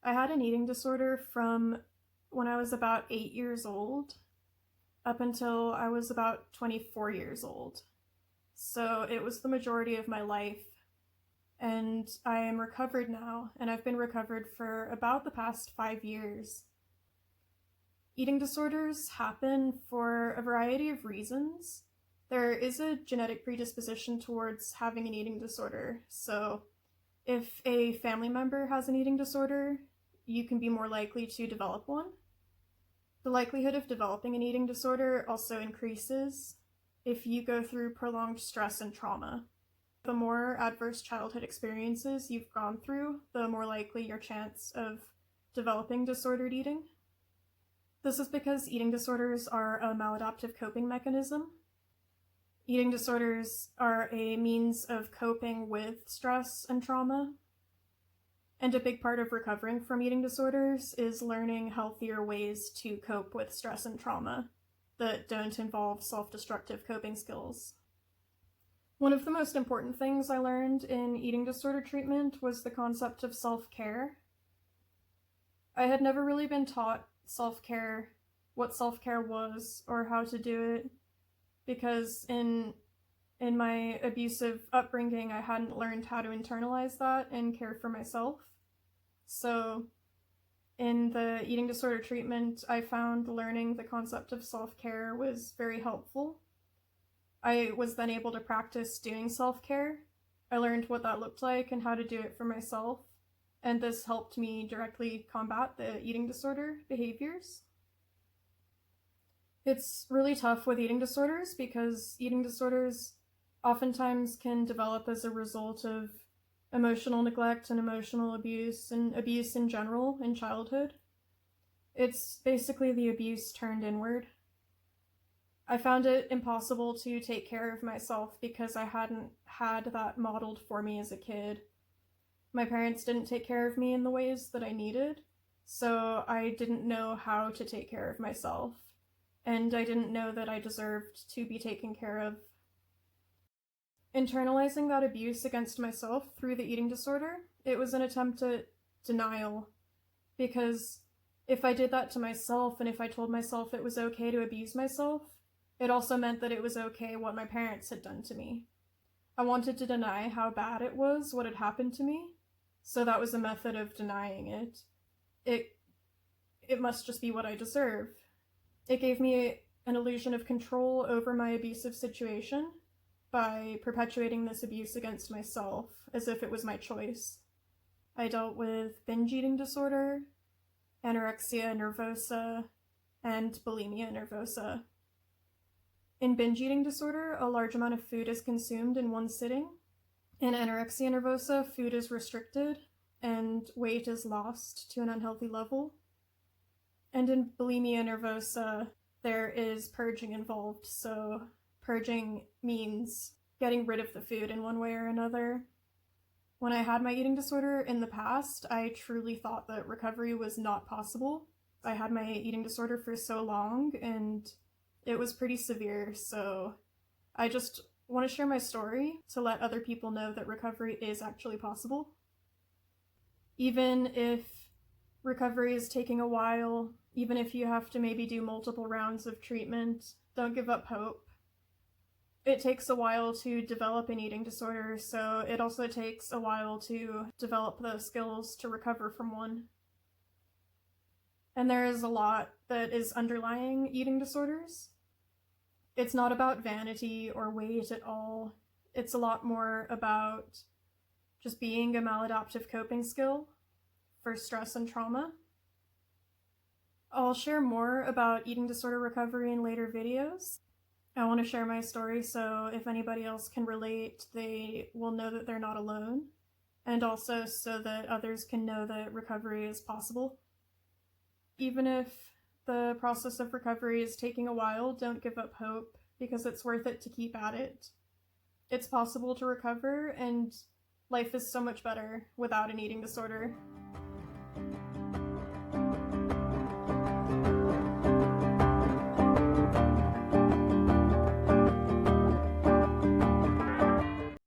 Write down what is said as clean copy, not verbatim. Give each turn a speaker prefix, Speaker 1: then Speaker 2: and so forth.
Speaker 1: I had an eating disorder from when I was about 8 years old up until I was about 24 years old. So it was the majority of my life. And I am recovered now, and I've been recovered for about the past 5 years. Eating disorders happen for a variety of reasons. There is a genetic predisposition towards having an eating disorder. So if a family member has an eating disorder, you can be more likely to develop one. The likelihood of developing an eating disorder also increases if you go through prolonged stress and trauma. The more adverse childhood experiences you've gone through, the more likely your chance of developing disordered eating. This is because eating disorders are a maladaptive coping mechanism. Eating disorders are a means of coping with stress and trauma. And a big part of recovering from eating disorders is learning healthier ways to cope with stress and trauma that don't involve self-destructive coping skills. One of the most important things I learned in eating disorder treatment was the concept of self-care. I had never really been taught self-care, what self-care was, or how to do it, because in my abusive upbringing, I hadn't learned how to internalize that and care for myself. So in the eating disorder treatment, I found learning the concept of self-care was very helpful. I was then able to practice doing self-care. I learned what that looked like and how to do it for myself, and this helped me directly combat the eating disorder behaviors. It's really tough with eating disorders because eating disorders oftentimes can develop as a result of emotional neglect and emotional abuse and abuse in general in childhood. It's basically the abuse turned inward. I found it impossible to take care of myself because I hadn't had that modeled for me as a kid. My parents didn't take care of me in the ways that I needed, so I didn't know how to take care of myself, and I didn't know that I deserved to be taken care of. Internalizing that abuse against myself through the eating disorder, it was an attempt at denial, because if I did that to myself and if I told myself it was okay to abuse myself, it also meant that it was okay what my parents had done to me. I wanted to deny how bad it was, what had happened to me, so that was a method of denying it. It must just be what I deserve. It gave me an illusion of control over my abusive situation by perpetuating this abuse against myself as if it was my choice. I dealt with binge eating disorder, anorexia nervosa, and bulimia nervosa. In binge eating disorder, a large amount of food is consumed in one sitting. In anorexia nervosa, food is restricted and weight is lost to an unhealthy level. And in bulimia nervosa, there is purging involved, so purging means getting rid of the food in one way or another. When I had my eating disorder in the past, I truly thought that recovery was not possible. I had my eating disorder for so long, and it was pretty severe, so I just want to share my story to let other people know that recovery is actually possible. Even if recovery is taking a while, even if you have to maybe do multiple rounds of treatment, don't give up hope. It takes a while to develop an eating disorder, so it also takes a while to develop the skills to recover from one. And there is a lot that is underlying eating disorders. It's not about vanity or weight at all. It's a lot more about just being a maladaptive coping skill for stress and trauma. I'll share more about eating disorder recovery in later videos. I want to share my story so if anybody else can relate, they will know that they're not alone, and also so that others can know that recovery is possible. Even if the process of recovery is taking a while, don't give up hope, because it's worth it to keep at it. It's possible to recover, and life is so much better without an eating disorder.